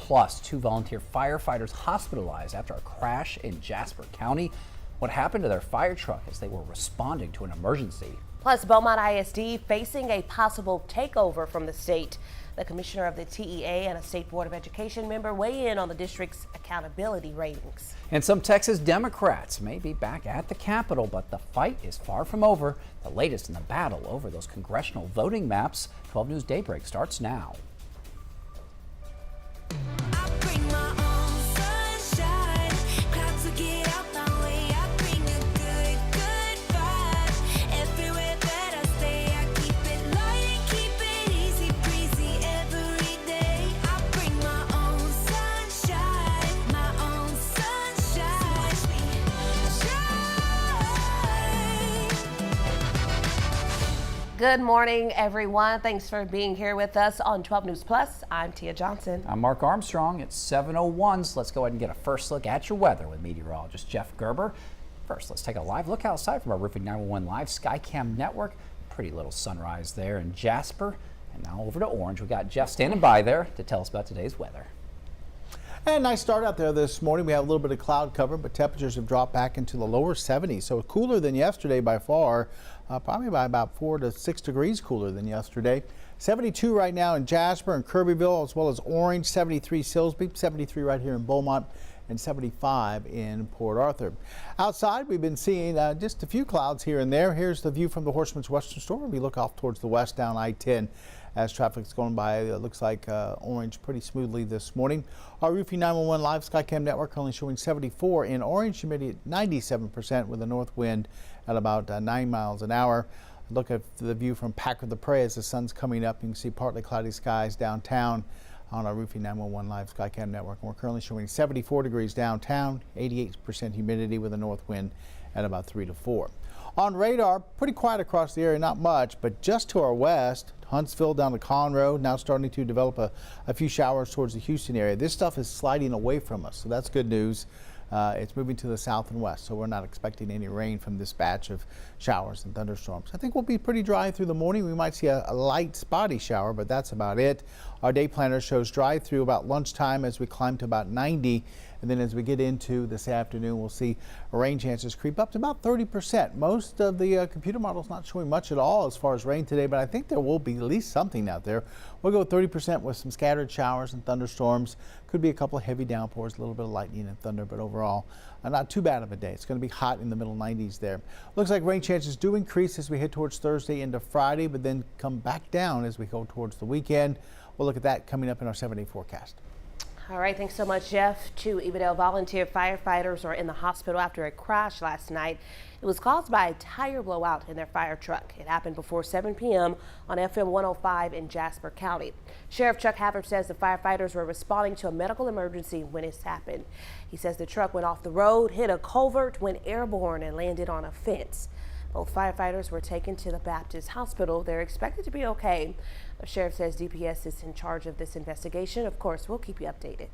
Plus, 2 volunteer firefighters hospitalized after a crash in Jasper County. What happened to their fire truck as they were responding to an emergency? Plus, Beaumont ISD facing a possible takeover from the state. The commissioner of the TEA and a State Board of Education member weigh in on the district's accountability ratings. And some Texas Democrats may be back at the Capitol, but the fight is far from over. The latest in the battle over those congressional voting maps. 12 News Daybreak starts now. Good morning, everyone. Thanks for being here with us on 12 News Plus. I'm Tia Johnson. I'm Mark Armstrong. It's 7:01, so let's go ahead and get a first look at your weather with meteorologist Jeff Gerber. First, let's take a live look outside from our Roofing 911 Live Skycam network. Pretty little sunrise there in Jasper. And now over to Orange. We got Jeff standing by there to tell us about today's weather. And nice start out there this morning. We have a little bit of cloud cover, but temperatures have dropped back into the lower 70s. So cooler than yesterday by far, probably by about 4 to 6 degrees cooler than yesterday. 72 right now in Jasper and Kirbyville, as well as Orange, 73 Silsbee, 73 right here in Beaumont, and 75 in Port Arthur. Outside, we've been seeing just a few clouds here and there. Here's the view from the Horseman's Western Store. We look off towards the west down I-10 as traffic's going by. It looks like Orange pretty smoothly this morning. Our Roofing 911 Live Skycam network only showing 74 in Orange, humidity at 97% with a north wind at about 9 miles an hour. Look at the view from Packard the Prairie as the sun's coming up. You can see partly cloudy skies downtown on our Roofing 911 Live Skycam network. We're currently showing 74 degrees downtown, 88% humidity with a north wind at about 3 to 4. On radar, pretty quiet across the area, not much, but just to our west, Huntsville down to Conroe, now starting to develop a few showers towards the Houston area. This stuff is sliding away from us, so that's good news. It's moving to the south and west, so we're not expecting any rain from this batch of showers and thunderstorms. I think we'll be pretty dry through the morning. We might see a light spotty shower, but that's about it. Our day planner shows dry through about lunchtime as we climb to about 90. And then as we get into this afternoon, we'll see rain chances creep up to about 30%. Most of the computer models not showing much at all as far as rain today, but I think there will be at least something out there. We'll go 30% with some scattered showers and thunderstorms. Could be a couple of heavy downpours, a little bit of lightning and thunder, but overall not too bad of a day. It's going to be hot in the middle 90s there. Looks like rain chances do increase as we head towards Thursday into Friday, but then come back down as we go towards the weekend. We'll look at that coming up in our 7-day forecast. All right, thanks so much, Jeff. 2 Evadale volunteer firefighters are in the hospital after a crash last night. It was caused by a tire blowout in their fire truck. It happened before 7 p.m. on FM 105 in Jasper County. Sheriff Chuck Havard says the firefighters were responding to a medical emergency when it happened. He says the truck went off the road, hit a culvert, went airborne, and landed on a fence. Both firefighters were taken to the Baptist Hospital. They're expected to be okay. The sheriff says DPS is in charge of this investigation. Of course, we'll keep you updated.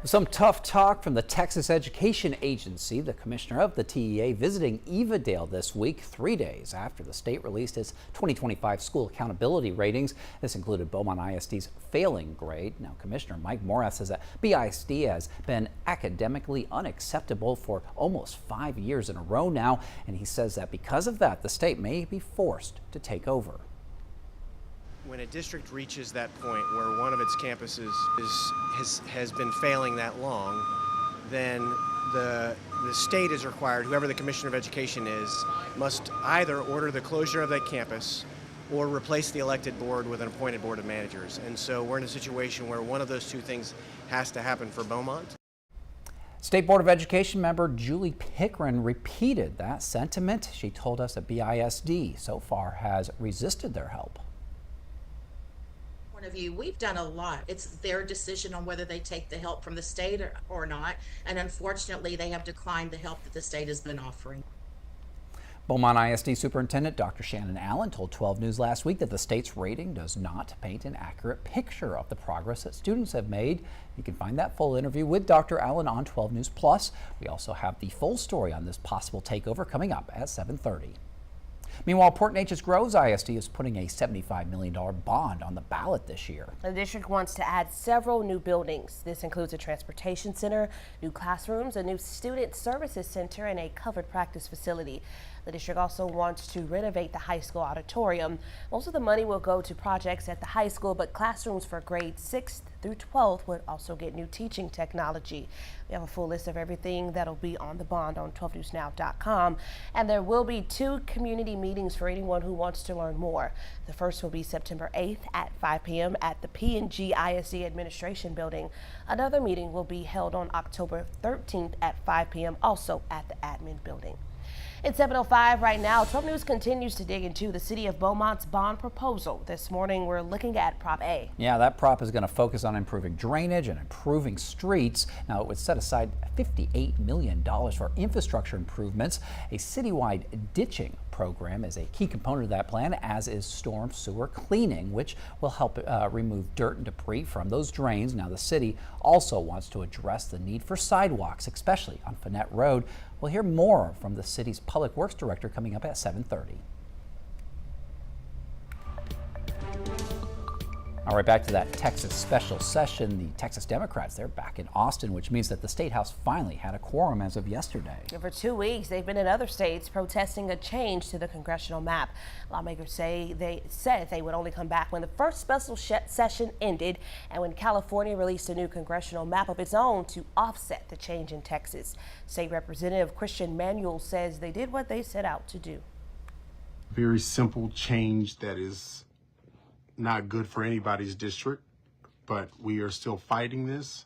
Some tough talk from the Texas Education Agency. The commissioner of the TEA visiting Evadale this week, 3 days after the state released its 2025 school accountability ratings. This included Beaumont ISD's failing grade. Now, Commissioner Mike Morath says that BISD has been academically unacceptable for almost 5 years in a row now, and he says that because of that, the state may be forced to take over. When a district reaches that point where one of its campuses has been failing that long, then the state is required, whoever the Commissioner of Education is, must either order the closure of that campus or replace the elected board with an appointed board of managers. And so we're in a situation where one of those two things has to happen for Beaumont. State Board of Education member Julie Pickren repeated that sentiment. She told us that BISD so far has resisted their help. Of view, we've done a lot. It's their decision on whether they take the help from the state or not, and unfortunately they have declined the help that the state has been offering. Beaumont ISD Superintendent Dr. Shannon Allen told 12 News last week that the state's rating does not paint an accurate picture of the progress that students have made. You can find that full interview with Dr. Allen on 12 News Plus. We also have the full story on this possible takeover coming up at 7:30. Meanwhile, Port Neches Groves ISD is putting a $75 million bond on the ballot this year. The district wants to add several new buildings. This includes a transportation center, new classrooms, a new student services center, and a covered practice facility. The district also wants to renovate the high school auditorium. Most of the money will go to projects at the high school, but classrooms for grades 6th through 12th would also get new teaching technology. We have a full list of everything that'll be on the bond on 12newsnow.com. And there will be 2 community meetings for anyone who wants to learn more. The first will be September 8th at 5 p.m. at the P&G ISD Administration Building. Another meeting will be held on October 13th at 5 p.m. also at the Admin Building. It's 7:05 right now. 12 News continues to dig into the city of Beaumont's bond proposal. This morning, we're looking at Prop A. Yeah, that prop is going to focus on improving drainage and improving streets. Now, it would set aside $58 million for infrastructure improvements. A citywide ditching program is a key component of that plan, as is storm sewer cleaning, which will help remove dirt and debris from those drains. Now, the city also wants to address the need for sidewalks, especially on Finette Road. We'll hear more from the city's Public Works Director coming up at 7:30. All right, back to that Texas special session. The Texas Democrats, they're back in Austin, which means that the State House finally had a quorum as of yesterday. For 2 weeks, they've been in other states protesting a change to the congressional map. Lawmakers say they would only come back when the first special session ended and when California released a new congressional map of its own to offset the change in Texas. State Representative Christian Manuel says they did what they set out to do. Very simple change that is not good for anybody's district, but we are still fighting this.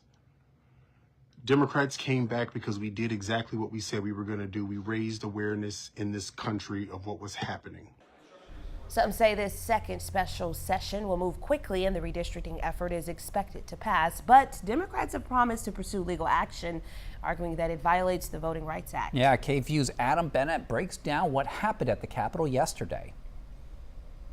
Democrats came back because we did exactly what we said we were going to do. We raised awareness in this country of what was happening. Some say this second special session will move quickly and the redistricting effort is expected to pass. But Democrats have promised to pursue legal action, arguing that it violates the Voting Rights Act. Yeah, KVU's Adam Bennett breaks down what happened at the Capitol yesterday.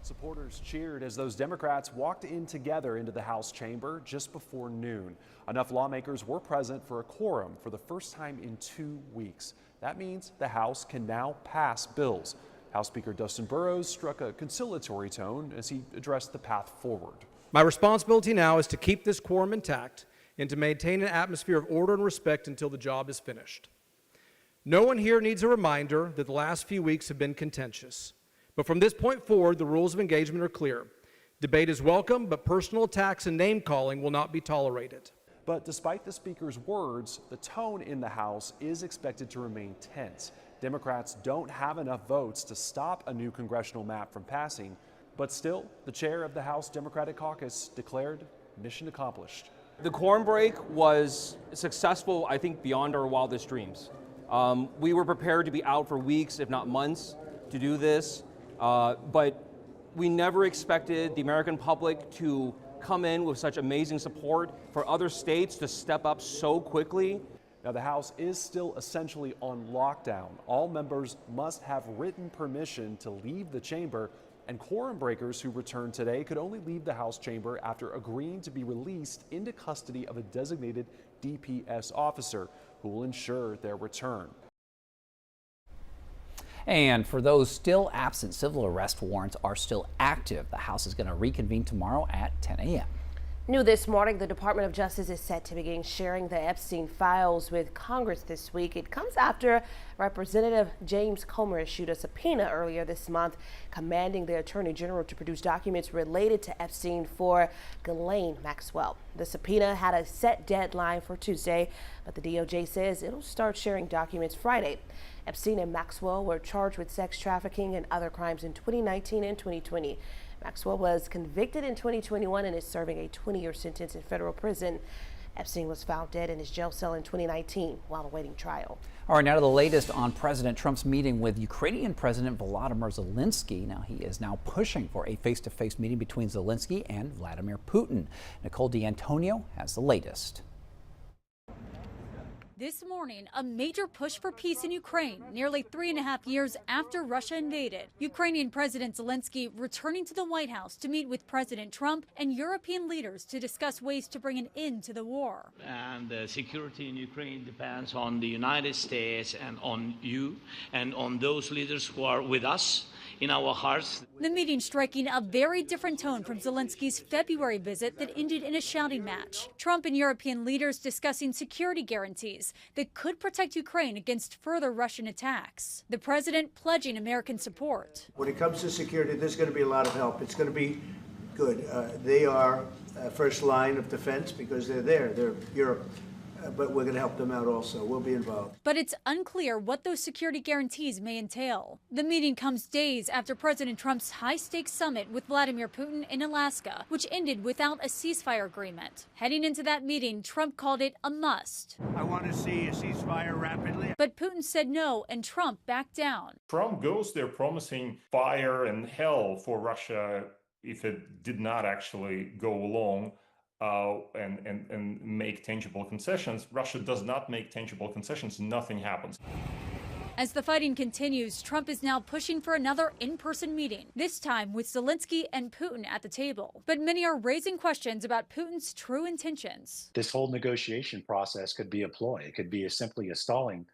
Supporters cheered as those Democrats walked in together into the House chamber just before noon. Enough lawmakers were present for a quorum for the first time in 2 weeks. That means the House can now pass bills. House Speaker Dustin Burrows struck a conciliatory tone as he addressed the path forward. My responsibility now is to keep this quorum intact and to maintain an atmosphere of order and respect until the job is finished. No one here needs a reminder that the last few weeks have been contentious. But from this point forward, the rules of engagement are clear. Debate is welcome, but personal attacks and name-calling will not be tolerated. But despite the Speaker's words, the tone in the House is expected to remain tense. Democrats don't have enough votes to stop a new congressional map from passing, but still, the chair of the House Democratic Caucus declared mission accomplished. The quorum break was successful, I think, beyond our wildest dreams. We were prepared to be out for weeks, if not months, to do this. But we never expected the American public to come in with such amazing support, for other states to step up so quickly. Now, the House is still essentially on lockdown. All members must have written permission to leave the chamber, and quorum breakers who return today could only leave the House chamber after agreeing to be released into custody of a designated DPS officer who will ensure their return. And for those still absent, civil arrest warrants are still active. The House is going to reconvene tomorrow at 10 a.m. New this morning, the Department of Justice is set to begin sharing the Epstein files with Congress this week. It comes after Representative James Comer issued a subpoena earlier this month, commanding the Attorney General to produce documents related to Epstein for Ghislaine Maxwell. The subpoena had a set deadline for Tuesday, but the DOJ says it'll start sharing documents Friday. Epstein and Maxwell were charged with sex trafficking and other crimes in 2019 and 2020. Maxwell was convicted in 2021 and is serving a 20-year sentence in federal prison. Epstein was found dead in his jail cell in 2019 while awaiting trial. All right, now to the latest on President Trump's meeting with Ukrainian President Volodymyr Zelensky. Now, he is now pushing for a face-to-face meeting between Zelensky and Vladimir Putin. Nicole D'Antonio has the latest. This morning, a major push for peace in Ukraine, nearly 3.5 years after Russia invaded. Ukrainian President Zelensky returning to the White House to meet with President Trump and European leaders to discuss ways to bring an end to the war. And the security in Ukraine depends on the United States and on you and on those leaders who are with us in our hearts. The meeting striking a very different tone from Zelensky's February visit that ended in a shouting match. Trump and European leaders discussing security guarantees that could protect Ukraine against further Russian attacks. The president pledging American support. When it comes to security, there's going to be a lot of help. It's going to be good. They are first line of defense because they're there. They're Europe. But we're going to help them out also. We'll be involved. But it's unclear what those security guarantees may entail. The meeting comes days after President Trump's high-stakes summit with Vladimir Putin in Alaska, which ended without a ceasefire agreement. Heading into that meeting, Trump called it a must. I want to see a ceasefire rapidly. But Putin said no, and Trump backed down. Trump goes there promising fire and hell for Russia if it did not actually go along. And make tangible concessions. Russia does not make tangible concessions. Nothing happens. As the fighting continues, Trump is now pushing for another in-person meeting, this time with Zelensky and Putin at the table. But many are raising questions about Putin's true intentions. This whole negotiation process could be a ploy. It could be simply a stalling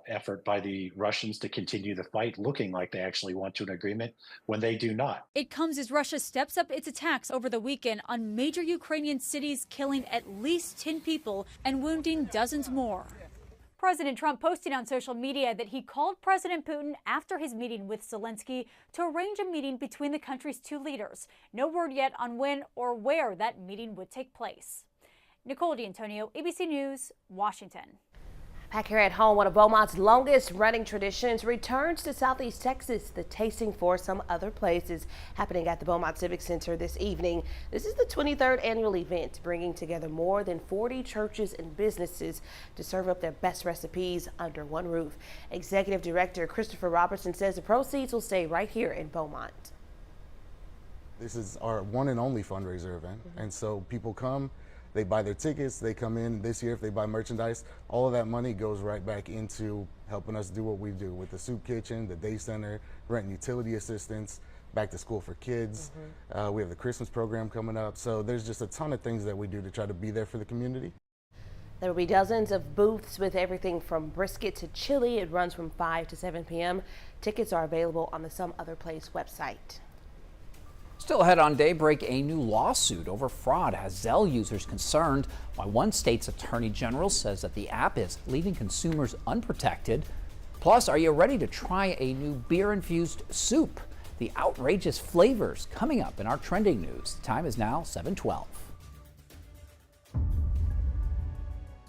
effort by the Russians to continue the fight, looking like they actually want to an agreement when they do not. It comes as Russia steps up its attacks over the weekend on major Ukrainian cities, killing at least 10 people and wounding dozens more. President Trump posting on social media that he called President Putin after his meeting with Zelensky to arrange a meeting between the country's two leaders. No word yet on when or where that meeting would take place. Nicole D'Antonio, ABC News, Washington. Back here at home, one of Beaumont's longest running traditions returns to Southeast Texas, the Tasting for Some Other Places, happening at the Beaumont Civic Center this evening. This is the 23rd annual event, bringing together more than 40 churches and businesses to serve up their best recipes under one roof. Executive Director Christopher Robertson says the proceeds will stay right here in Beaumont. This is our one and only fundraiser event, and so people come. They buy their tickets, they come in. This year, if they buy merchandise, all of that money goes right back into helping us do what we do with the soup kitchen, the day center, rent and utility assistance, back to school for kids. We have the Christmas program coming up. So there's just a ton of things that we do to try to be there for the community. There will be dozens of booths with everything from brisket to chili. It runs from 5 to 7 p.m. Tickets are available on the Some Other Place website. Still ahead on Daybreak, a new lawsuit over fraud has Zelle users concerned, while one state's attorney general says that the app is leaving consumers unprotected. Plus, are you ready to try a new beer-infused soup? The outrageous flavors coming up in our trending news. The time is now 7:12.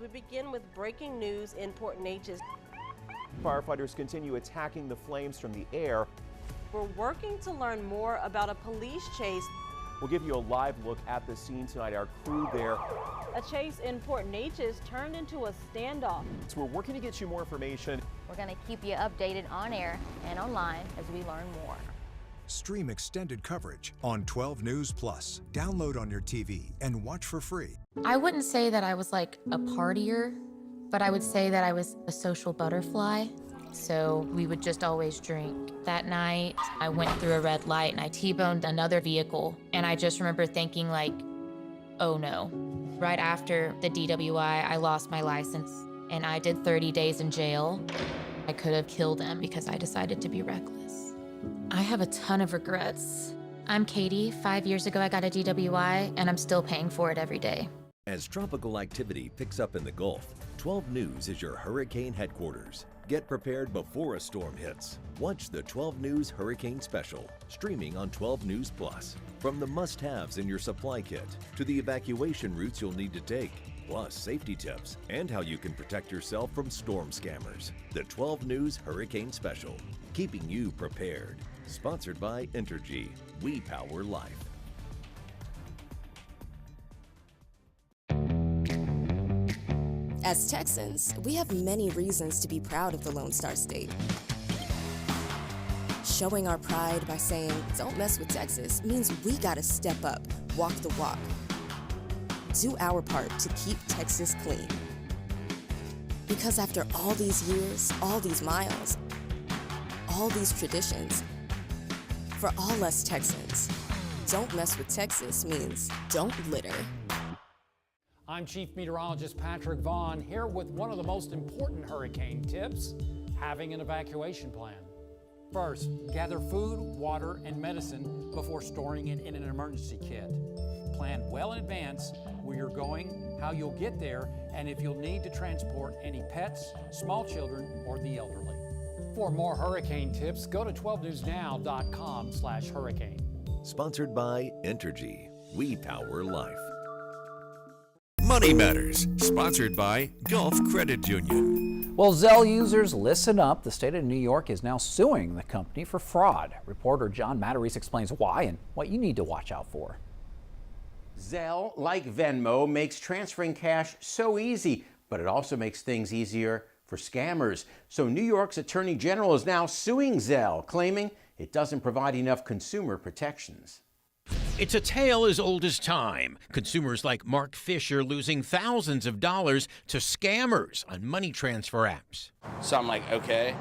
We begin with breaking news in Port Neches. Firefighters continue attacking the flames from the air. We're working to learn more about a police chase. We'll give you a live look at the scene tonight. Our crew there. A chase in Port Neches turned into a standoff. So we're working to get you more information. We're going to keep you updated on air and online as we learn more. Stream extended coverage on 12 News Plus. Download on your TV and watch for free. I wouldn't say that I was like a partier, but I would say that I was a social butterfly. So we would just always drink. That night, I went through a red light and I T-boned another vehicle. And I just remember thinking like, oh no. Right after the DWI, I lost my license and I did 30 days in jail. I could have killed him because I decided to be reckless. I have a ton of regrets. I'm Katie. 5 years ago, I got a DWI and I'm still paying for it every day. As tropical activity picks up in the Gulf, 12 News is your hurricane headquarters. Get prepared before a storm hits. Watch the 12 News Hurricane Special, streaming on 12 News Plus. From the must-haves in your supply kit to the evacuation routes you'll need to take, plus safety tips and how you can protect yourself from storm scammers. The 12 News Hurricane Special, keeping you prepared. Sponsored by Entergy. We power life. As Texans, we have many reasons to be proud of the Lone Star State. Showing our pride by saying, "Don't mess with Texas," means we gotta step up, walk the walk. Do our part to keep Texas clean. Because after all these years, all these miles, all these traditions, for all us Texans, "Don't mess with Texas" means don't litter. I'm Chief Meteorologist Patrick Vaughn, here with one of the most important hurricane tips, having an evacuation plan. First, gather food, water, and medicine before storing it in an emergency kit. Plan well in advance where you're going, how you'll get there, and if you'll need to transport any pets, small children, or the elderly. For more hurricane tips, go to 12newsnow.com/hurricane. Sponsored by Entergy. We power life. Money Matters. Sponsored by Gulf Credit Union. Well, Zelle users, listen up. The state of New York is now suing the company for fraud. Reporter John Matarese explains why and what you need to watch out for. Zelle, like Venmo, makes transferring cash so easy, but it also makes things easier for scammers. So New York's Attorney General is now suing Zelle, claiming it doesn't provide enough consumer protections. It's a tale as old as time. Consumers like Mark Fisher losing thousands of dollars to scammers on money transfer apps. So I'm like, okay.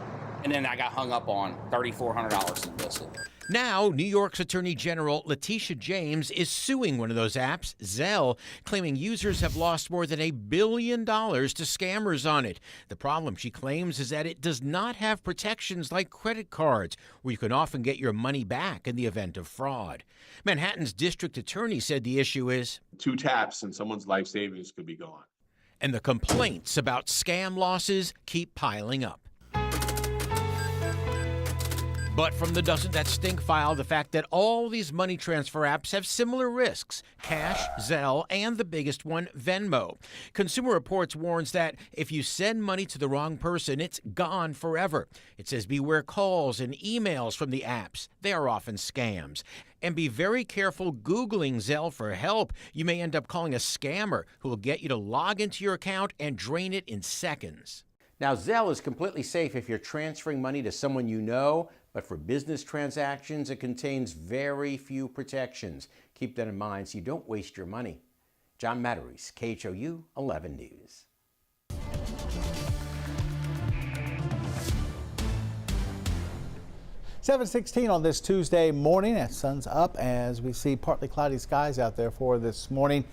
And then I got hung up on $3,400 implicit. Now, New York's Attorney General Letitia James is suing one of those apps, Zelle, claiming users have lost more than $1 billion to scammers on it. The problem, she claims, is that it does not have protections like credit cards, where you can often get your money back in the event of fraud. Manhattan's district attorney said the issue is 2 taps and someone's life savings could be gone. And the complaints about scam losses keep piling up. But from the Doesn't That Stink file, the fact that all these money transfer apps have similar risks: Cash, Zelle, and the biggest one, Venmo. Consumer Reports warns that if you send money to the wrong person, it's gone forever. It says beware calls and emails from the apps. They are often scams. And be very careful Googling Zelle for help. You may end up calling a scammer who will get you to log into your account and drain it in seconds. Now, Zelle is completely safe if you're transferring money to someone you know, but for business transactions, it contains very few protections. Keep that in mind so you don't waste your money. John Matarese, KHOU 11 News. .16 on this Tuesday morning. The sun's up as we see partly cloudy skies out there for this morning.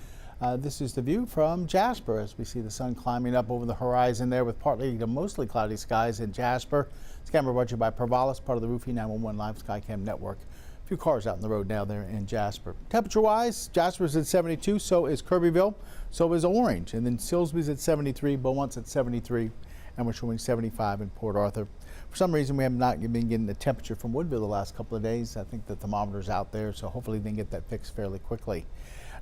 This is the view from Jasper as we see the sun climbing up over the horizon there with partly to mostly cloudy skies in Jasper. This camera brought to you by Provalis, part of the Roofing 911 Live Skycam network. A few cars out on the road now there in Jasper. Temperature-wise, Jasper's at 72, so is Kirbyville, so is Orange, and then Silsbee's at 73, Beaumont's at 73, and we're showing 75 in Port Arthur. For some reason, we have not been getting the temperature from Woodville the last couple of days. I think the thermometer's out there, so hopefully they can get that fixed fairly quickly.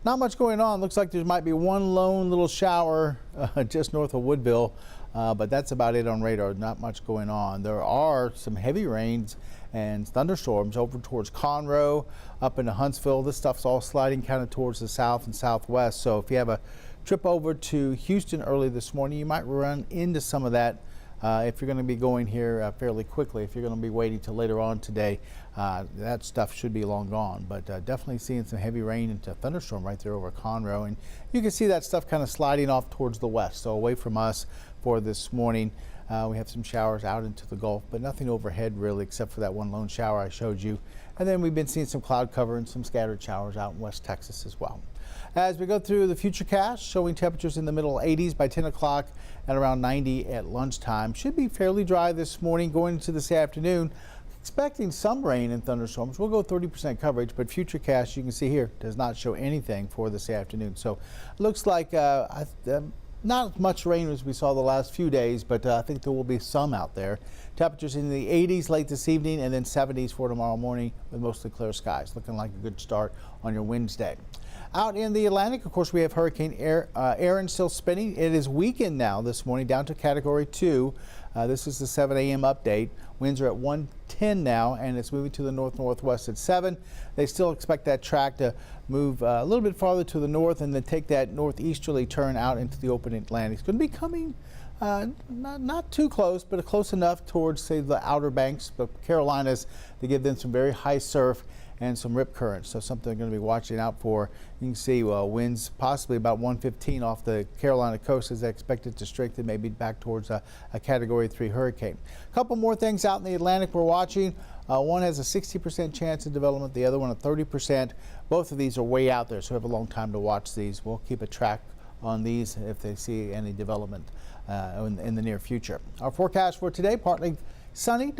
Not much going on. Looks like there might be one lone little shower just north of Woodville, but that's about it on radar. Not much going on. There are some heavy rains and thunderstorms over towards Conroe, up into Huntsville. This stuff's all sliding kind of towards the south and southwest. So if you have a trip over to Houston early this morning, you might run into some of that. If you're going to be going here fairly quickly, if you're going to be waiting till later on today, that stuff should be long gone. But definitely seeing some heavy rain and thunderstorm right there over Conroe. And you can see that stuff kind of sliding off towards the west, so away from us for this morning. We have some showers out into the Gulf, but nothing overhead really except for that one lone shower I showed you. And then we've been seeing some cloud cover and some scattered showers out in West Texas as well. As we go through the futurecast, showing temperatures in the middle 80s by 10 o'clock and around 90 at lunchtime. Should be fairly dry this morning going into this afternoon. Expecting some rain and thunderstorms. We'll go 30% coverage, but futurecast, you can see here, does not show anything for this afternoon. So looks like not as much rain as we saw the last few days, but I think there will be some out there. Temperatures in the 80s late this evening and then 70s for tomorrow morning with mostly clear skies. Looking like a good start on your Wednesday. Out in the Atlantic, of course, we have Hurricane Aaron still spinning. It is weakened now this morning down to Category 2. This is the 7 a.m. update. Winds are at 110 now, and it's moving to the north-northwest at 7. They still expect that track to move a little bit farther to the north and then take that northeasterly turn out into the open Atlantic. It's going to be coming not too close, but close enough towards, say, the Outer Banks, the Carolinas, to give them some very high surf and some rip currents. So something they're going to be watching out for. You can see winds possibly about 115 off the Carolina coast as expected to strengthen, maybe back towards a Category 3 hurricane. A couple more things out in the Atlantic we're watching. One has a 60% chance of development, the other one a 30%. Both of these are way out there, so we have a long time to watch these. We'll keep a track on these if they see any development in the near future. Our forecast for today, partly sunny,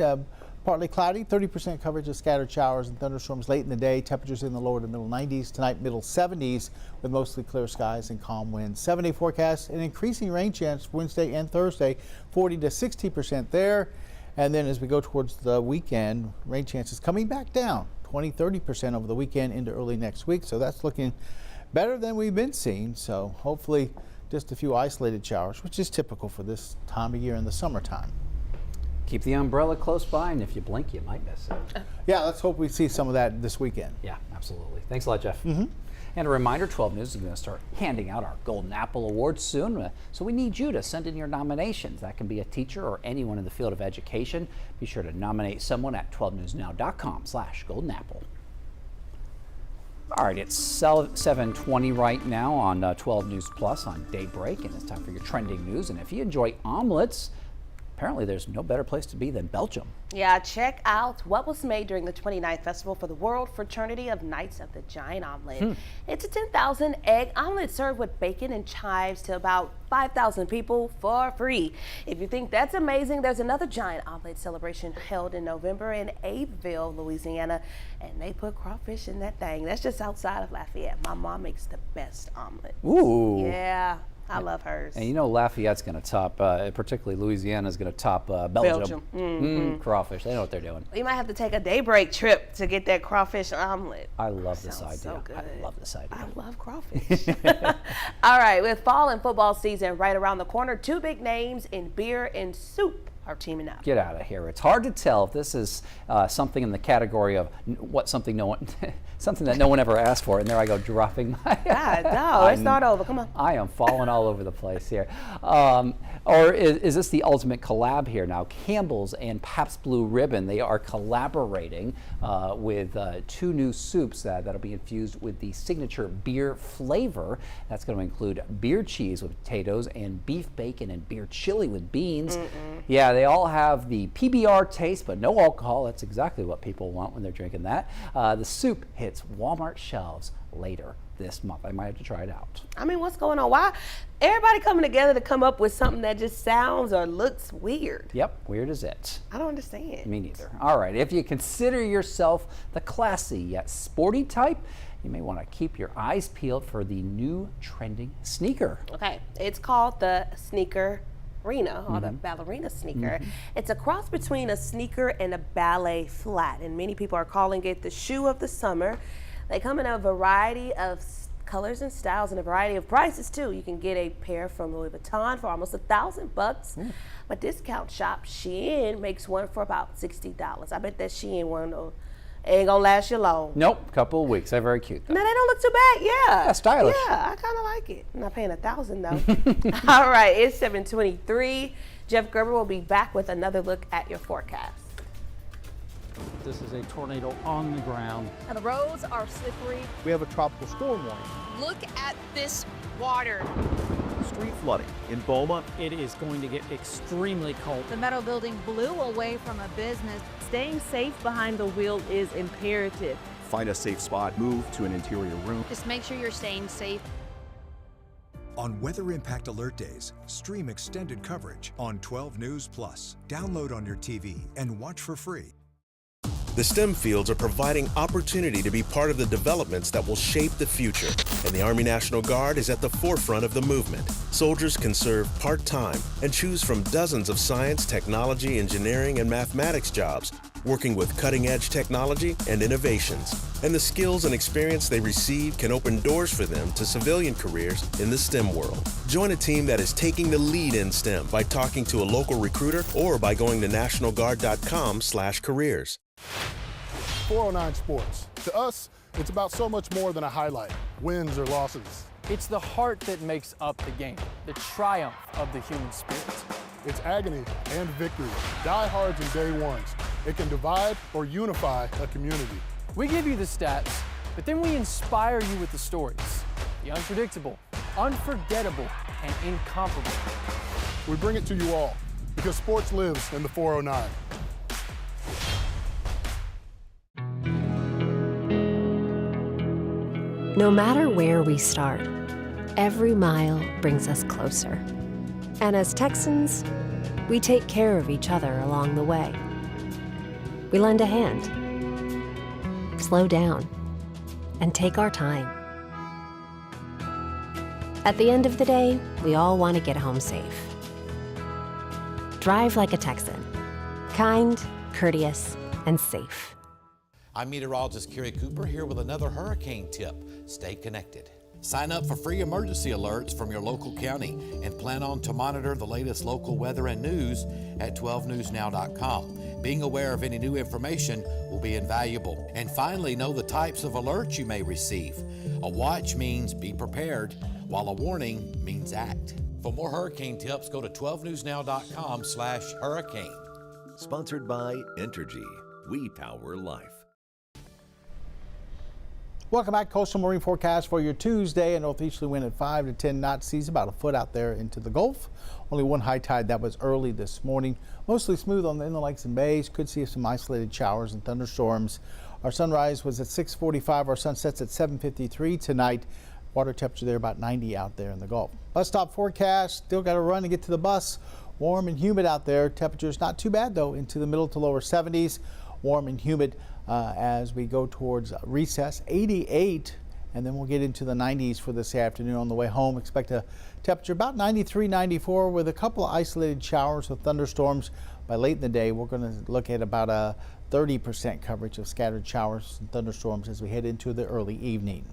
Partly cloudy, 30% coverage of scattered showers and thunderstorms late in the day. Temperatures in the lower to middle 90s. Tonight, middle 70s with mostly clear skies and calm winds. 7-day forecast, an increasing rain chance Wednesday and Thursday, 40 to 60% there. And then as we go towards the weekend, rain chances coming back down 20-30% over the weekend into early next week. So that's looking better than we've been seeing. So hopefully just a few isolated showers, which is typical for this time of year in the summertime. Keep the umbrella close by, and if you blink, you might miss it. Yeah, let's hope we see some of that this weekend. Yeah, absolutely. Thanks a lot, Jeff. And a reminder, 12 News is going to start handing out our Golden Apple Awards soon, so we need you to send in your nominations. That can be a teacher or anyone in the field of education. Be sure to nominate someone at 12newsnow.com/goldenapple. All right, it's 7:20 right now on 12 News Plus on Daybreak, and it's time for your trending news. And if you enjoy omelets, apparently there's no better place to be than Belgium. Yeah, check out what was made during the 29th Festival for the World Fraternity of Knights of the Giant Omelet. It's a 10,000 egg omelet served with bacon and chives to about 5,000 people for free. If you think that's amazing, there's another giant omelet celebration held in November in Abbeville, Louisiana, and they put crawfish in that thing. That's just outside of Lafayette. My mom makes the best omelet. Ooh. Yeah. I love hers. And you know Lafayette's going to top, particularly Louisiana's going to top Belgium. Crawfish, they know what they're doing. We might have to take a Daybreak trip to get that crawfish omelet. I love this idea. So good. I love this idea. I love crawfish. All right, with fall and football season right around the corner, two big names in beer and soup are teaming up. Get out of here. It's hard to tell if this is something in the category of something that no one ever asked for, and there I go dropping my God, no, let's start over. Come on. I am falling all over the place here. Or is this the ultimate collab here now? Campbell's and Pabst Blue Ribbon, they are collaborating with two new soups that'll be infused with the signature beer flavor. That's going to include beer cheese with potatoes and beef bacon and beer chili with beans. Yeah, they all have the PBR taste, but no alcohol. That's exactly what people want when they're drinking that. The soup hits Walmart shelves later this month. I might have to try it out. I mean, what's going on? Why everybody coming together to come up with something that just sounds or looks weird? Yep, weird as it. I don't understand. Me neither. All right, if you consider yourself the classy yet sporty type, you may want to keep your eyes peeled for the new trending sneaker. Okay, it's called the Sneaker Arena, or the ballerina sneaker. It's a cross between a sneaker and a ballet flat, and many people are calling it the shoe of the summer. They come in a variety of colors and styles and a variety of prices too. You can get a pair from Louis Vuitton for almost $1,000, but discount shop Shein makes one for about $60. I bet that Shein one ain't gonna last you long. Nope, couple of weeks. They're very cute though. No, they don't look too bad. Yeah, stylish. Yeah, I kind of like it. I'm not paying $1,000 though. All right, it's 7:23. Jeff Gerber will be back with another look at your forecast. This is a tornado on the ground. And the roads are slippery. We have a tropical storm warning. Look at this water. Street flooding in Boma. It is going to get extremely cold. The metal building blew away from a business. Staying safe behind the wheel is imperative. Find a safe spot, move to an interior room. Just make sure you're staying safe. On Weather Impact Alert Days, stream extended coverage on 12 News Plus. Download on your TV and watch for free. The STEM fields are providing opportunity to be part of the developments that will shape the future, and the Army National Guard is at the forefront of the movement. Soldiers can serve part-time and choose from dozens of science, technology, engineering, and mathematics jobs, working with cutting-edge technology and innovations. And the skills and experience they receive can open doors for them to civilian careers in the STEM world. Join a team that is taking the lead in STEM by talking to a local recruiter or by going to nationalguard.com/careers. 409 Sports. To us, it's about so much more than a highlight, wins or losses. It's the heart that makes up the game, the triumph of the human spirit. It's agony and victory, diehards and day ones. It can divide or unify a community. We give you the stats, but then we inspire you with the stories. The unpredictable, unforgettable, and incomparable. We bring it to you all because sports lives in the 409. No matter where we start, every mile brings us closer. And as Texans, we take care of each other along the way. we lend a hand, slow down, and take our time. At the end of the day, we all want to get home safe. Drive like a Texan. Kind, courteous, and safe. I'm meteorologist Kerry Cooper here with another hurricane tip. Stay connected. Sign up for free emergency alerts from your local county and plan on to monitor the latest local weather and news at 12newsnow.com. Being aware of any new information will be invaluable. And finally, know the types of alerts you may receive. A watch means be prepared, while a warning means act. For more hurricane tips, go to 12newsnow.com/hurricane. Sponsored by Entergy. We power life. Welcome back. Coastal Marine forecast for your Tuesday. A northeasterly wind at 5 to 10 knots, seas about a foot out there into the Gulf. Only one high tide, that was early this morning. Mostly smooth on the inland lakes and bays. Could see some isolated showers and thunderstorms. Our sunrise was at 6:45. Our sunsets at 7:53 tonight. Water temperature there about 90 out there in the Gulf. Bus stop forecast. Still got to run to get to the bus. Warm and humid out there. Temperatures not too bad though, into the middle to lower 70s. Warm and humid as we go towards recess. 88, and then we'll get into the 90s for this afternoon on the way home. Expect a temperature about 93, 94 with a couple of isolated showers with thunderstorms. By late in the day, we're going to look at about a 30% coverage of scattered showers and thunderstorms as we head into the early evening.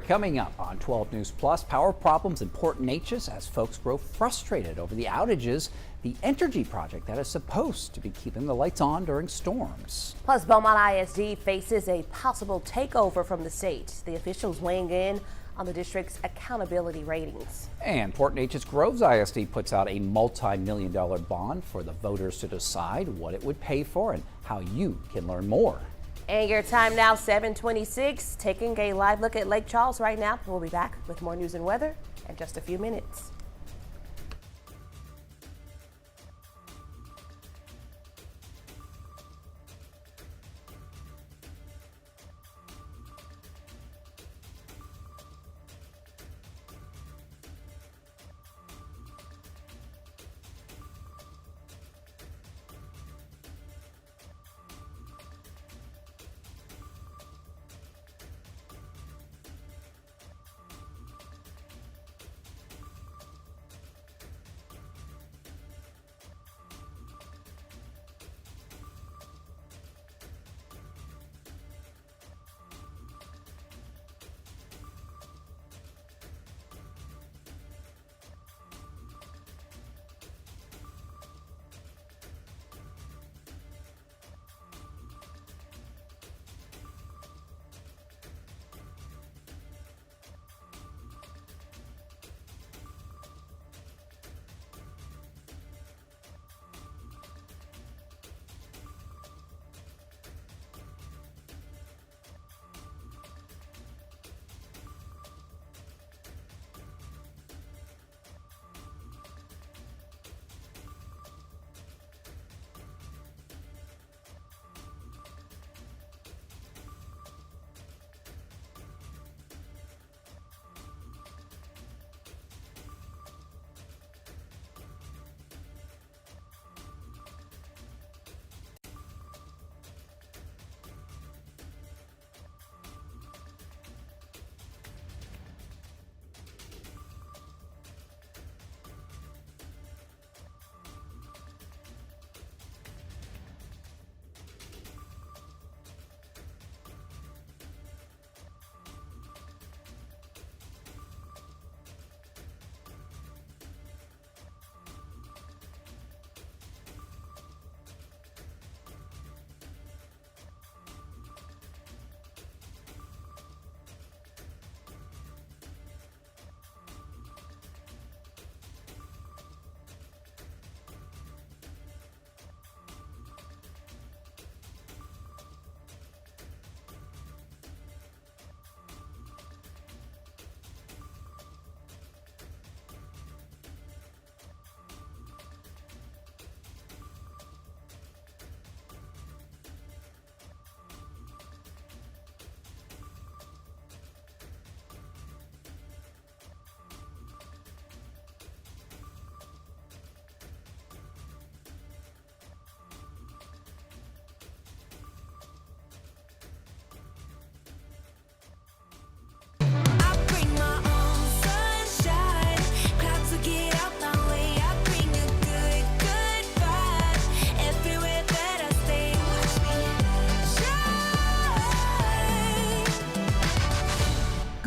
Coming up on 12 News Plus, power problems in Port Neches as folks grow frustrated over the outages. The Entergy project that is supposed to be keeping the lights on during storms. Plus, Beaumont ISD faces a possible takeover from the state. The officials weighing in on the district's accountability ratings. And Port Neches Groves ISD puts out a multi-million-dollar bond for the voters to decide what it would pay for and how you can learn more. And your time now, 7:26. Taking a live look at Lake Charles right now. We'll be back with more news and weather in just a few minutes.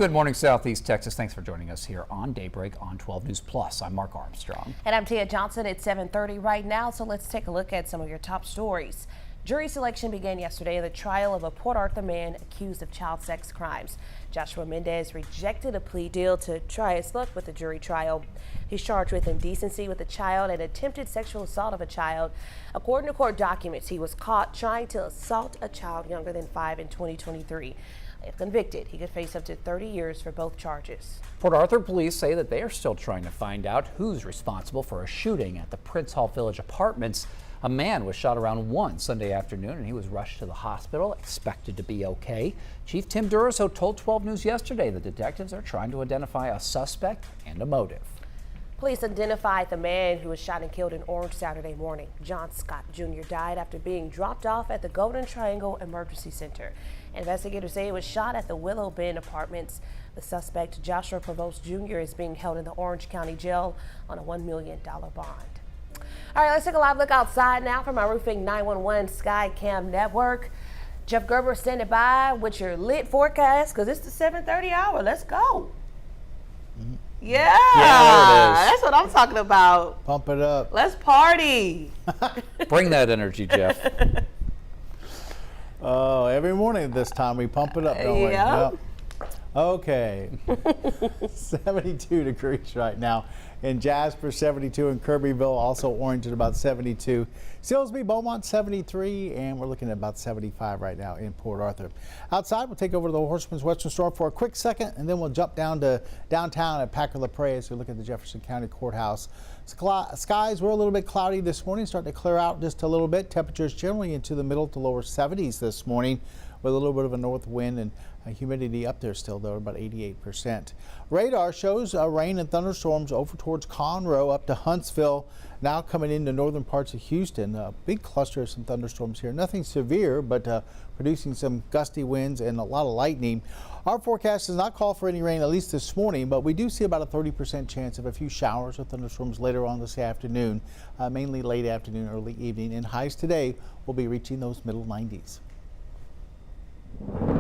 Good morning, Southeast Texas. Thanks for joining us here on Daybreak on 12 News Plus. I'm Mark Armstrong. And I'm Tia Johnson. It's 7:30 right now, so let's take a look at some of your top stories. Jury selection began yesterday in the trial of a Port Arthur man accused of child sex crimes. Joshua Mendez rejected a plea deal to try his luck with the jury trial. He's charged with indecency with a child and attempted sexual assault of a child. According to court documents, he was caught trying to assault a child younger than 5 in 2023. If convicted, he could face up to 30 years for both charges. Port Arthur police say that they are still trying to find out who's responsible for a shooting at the Prince Hall Village Apartments. A man was shot around 1 Sunday afternoon and he was rushed to the hospital, expected to be okay. Chief Tim Duraso told 12 News yesterday that detectives are trying to identify a suspect and a motive. Police identified the man who was shot and killed in Orange Saturday morning. John Scott Jr. died after being dropped off at the Golden Triangle Emergency Center. Investigators say he was shot at the Willow Bend Apartments. The suspect, Joshua Provost Jr., is being held in the Orange County Jail on a $1 million bond. All right, let's take a live look outside now from our Roofing 911 Sky Cam Network. Jeff Gerber standing by with your lit forecast because it's the 7:30 hour. Let's go. Yeah, that's what I'm talking about. Pump it up. Let's party. Bring that energy, Jeff. Oh, every morning at this time we pump it up, don't we? Yep. Okay. 72 degrees right now in Jasper, 72 in Kirbyville, also orange at about 72. Silsbee, Beaumont, 73, and we're looking at about 75 right now in Port Arthur. Outside, we'll take over to the Horseman's Western Store for a quick second, and then we'll jump down to downtown at Packer La Prairie as we look at the Jefferson County Courthouse. Skies were a little bit cloudy this morning, starting to clear out just a little bit. Temperatures generally into the middle to lower 70s this morning, with a little bit of a north wind and humidity up there still, though, about 88%. Radar shows rain and thunderstorms over towards Conroe up to Huntsville, now coming into northern parts of Houston. A big cluster of some thunderstorms here. Nothing severe, but producing some gusty winds and a lot of lightning. Our forecast does not call for any rain, at least this morning, but we do see about a 30% chance of a few showers or thunderstorms later on this afternoon, mainly late afternoon, early evening, and highs today will be reaching those middle 90s.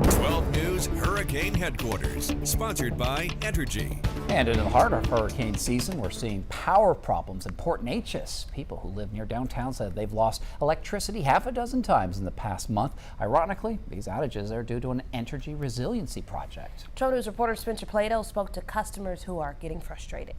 12 News Hurricane Headquarters, sponsored by Entergy. And in the heart of hurricane season, we're seeing power problems in Port Neches. People who live near downtown said they've lost electricity half a dozen times in the past month. Ironically, these outages are due to an Entergy resiliency project. 12 News reporter Spencer Plato spoke to customers who are getting frustrated.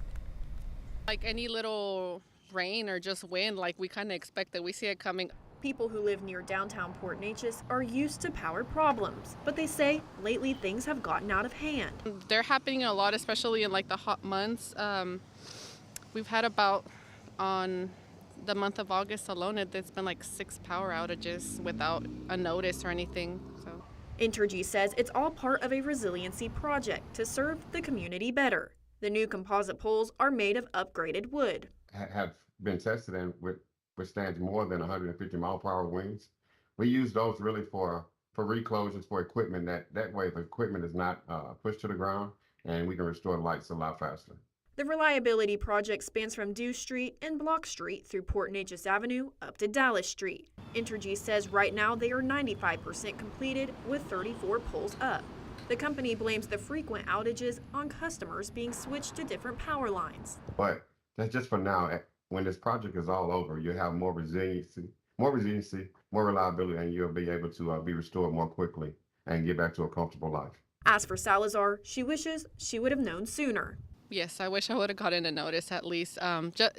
Like any little rain or just wind, like we kind of expect that, we see it coming. People who live near downtown Port Neches are used to power problems, but they say lately things have gotten out of hand. They're happening a lot, especially in like the hot months. We've had about, on the month of August alone, it's been like 6 power outages without a notice or anything. So Entergy says it's all part of a resiliency project to serve the community better. The new composite poles are made of upgraded wood. Have been tested and withstands more than 150 mile per hour winds. We use those really for reclosures for equipment. That way, if equipment is not pushed to the ground, and we can restore lights a lot faster. The reliability project spans from Dew Street and Block Street through Port Neches Avenue up to Dallas Street. Entergy says right now they are 95% completed with 34 poles up. The company blames the frequent outages on customers being switched to different power lines. But that's just for now. When this project is all over, you'll have more resiliency, more reliability, and you'll be able to be restored more quickly and get back to a comfortable life. As for Salazar, she wishes she would have known sooner. yes, I wish I would have gotten a notice at least,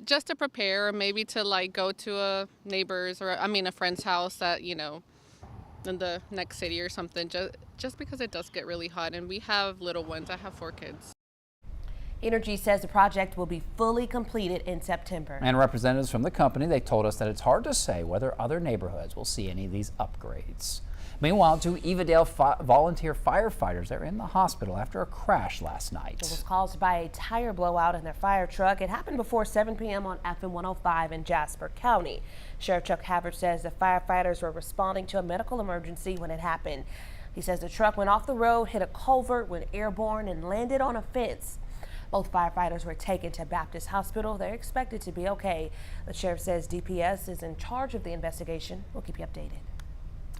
just to prepare, or maybe to like go to a neighbor's or a friend's house that, you know, in the next city or something, just because it does get really hot and we have little ones. I have 4 kids. Entergy says the project will be fully completed in September. And representatives from the company, they told us that it's hard to say whether other neighborhoods will see any of these upgrades. Meanwhile, 2 Evadale volunteer firefighters are in the hospital after a crash last night. It was caused by a tire blowout in their fire truck. It happened before 7 p.m. on FM 105 in Jasper County. Sheriff Chuck Havard says the firefighters were responding to a medical emergency when it happened. He says the truck went off the road, hit a culvert, went airborne, and landed on a fence. Both firefighters were taken to Baptist Hospital. They're expected to be okay. The sheriff says DPS is in charge of the investigation. We'll keep you updated.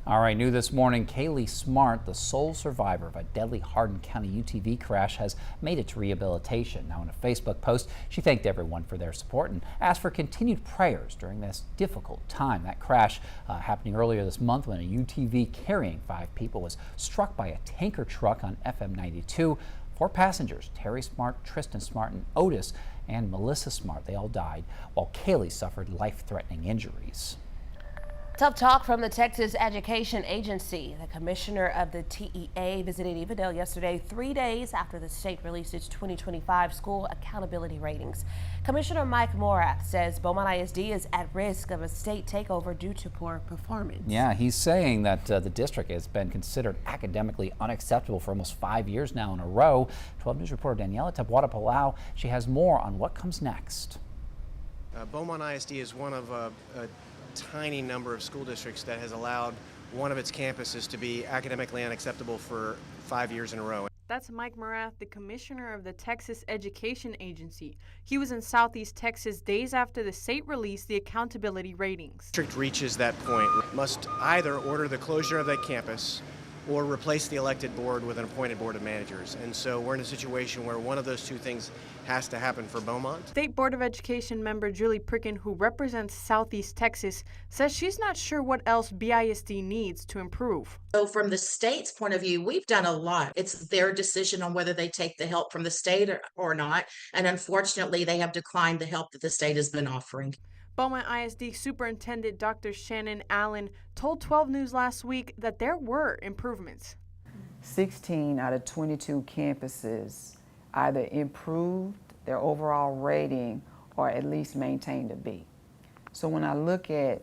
All right, new this morning, Kaylee Smart, the sole survivor of a deadly Hardin County UTV crash, has made it to rehabilitation. Now, in a Facebook post, she thanked everyone for their support and asked for continued prayers during this difficult time. That crash happening earlier this month when a UTV carrying 5 people was struck by a tanker truck on FM 92. 4 passengers, Terry Smart, Tristan Smart, and Otis, and Melissa Smart, they all died, while Kaylee suffered life-threatening injuries. Tough talk from the Texas Education Agency. The commissioner of the TEA visited Evadale yesterday, 3 days after the state released its 2025 school accountability ratings. Commissioner Mike Morath says Beaumont ISD is at risk of a state takeover due to poor performance. Yeah, he's saying that the district has been considered academically unacceptable for almost 5 years now in a row. 12 News reporter Daniela Tabuada-Palau, she has more on what comes next. Beaumont ISD is one of a tiny number of school districts that has allowed one of its campuses to be academically unacceptable for 5 years in a row. That's Mike Morath, the commissioner of the Texas Education Agency. He was in Southeast Texas days after the state released the accountability ratings. The district reaches that point, must either order the closure of that campus or replace the elected board with an appointed board of managers. And so we're in a situation where one of those two things has to happen for Beaumont. State Board of Education member Julie Pricken, who represents Southeast Texas, says she's not sure what else BISD needs to improve. So from the state's point of view, we've done a lot. It's their decision on whether they take the help from the state or not. And unfortunately, they have declined the help that the state has been offering. Beaumont ISD Superintendent Dr. Shannon Allen told 12 News last week that there were improvements. 16 out of 22 campuses either improved their overall rating or at least maintained a B. So when I look at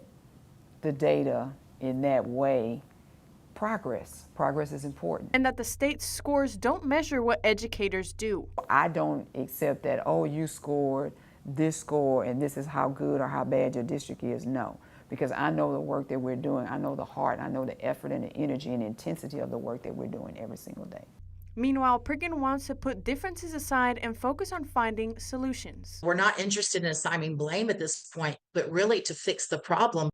the data in that way, progress is important. And that the state's scores don't measure what educators do. I don't accept that, oh, you scored this score and this is how good or how bad your district is. No, because I know the work that we're doing. I know the heart, I know the effort and the energy and intensity of the work that we're doing every single day. Meanwhile, Pricken wants to put differences aside and focus on finding solutions. We're not interested in assigning blame at this point, but really to fix the problem.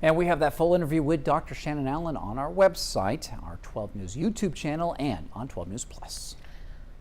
And we have that full interview with Dr. Shannon Allen on our website, our 12 News YouTube channel, and on 12 News Plus.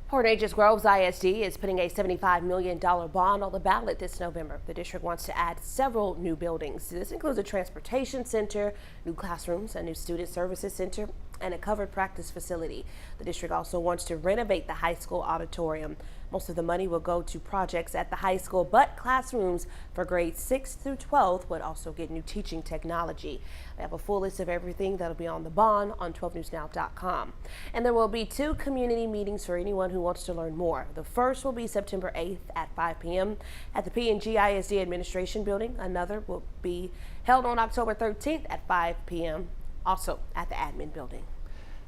Port Neches Groves ISD is putting a $75 million bond on the ballot this November. The district wants to add several new buildings. This includes a transportation center, new classrooms, a new student services center, and a covered practice facility. The district also wants to renovate the high school auditorium. Most of the money will go to projects at the high school, but classrooms for grades 6 through 12 would also get new teaching technology. They have a full list of everything that'll be on the bond on 12newsnow.com. And there will be 2 community meetings for anyone who wants to learn more. The first will be September 8th at 5 p.m. at the P&G ISD Administration Building. Another will be held on October 13th at 5 p.m. also at the Admin Building.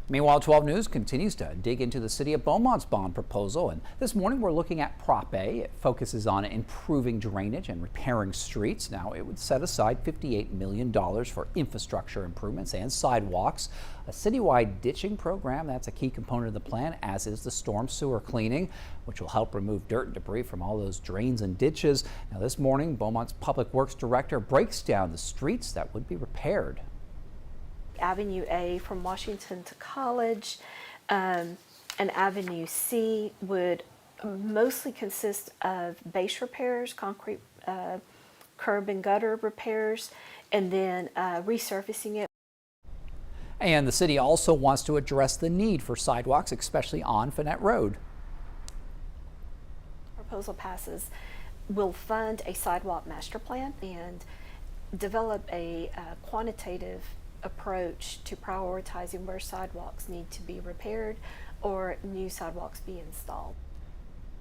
Meanwhile, 12 News continues to dig into the city of Beaumont's bond proposal, and this morning we're looking at Prop A. It focuses on improving drainage and repairing streets. Now, it would set aside $58 million for infrastructure improvements and sidewalks. A citywide ditching program, that's a key component of the plan, as is the storm sewer cleaning, which will help remove dirt and debris from all those drains and ditches. Now, this morning, Beaumont's Public Works Director breaks down the streets that would be repaired. Avenue A from Washington to College, and Avenue C would mostly consist of base repairs, concrete curb and gutter repairs, and then resurfacing it. And the city also wants to address the need for sidewalks, especially on Finette Road. Proposal passes, we'll fund a sidewalk master plan and develop a quantitative approach to prioritizing where sidewalks need to be repaired or new sidewalks be installed.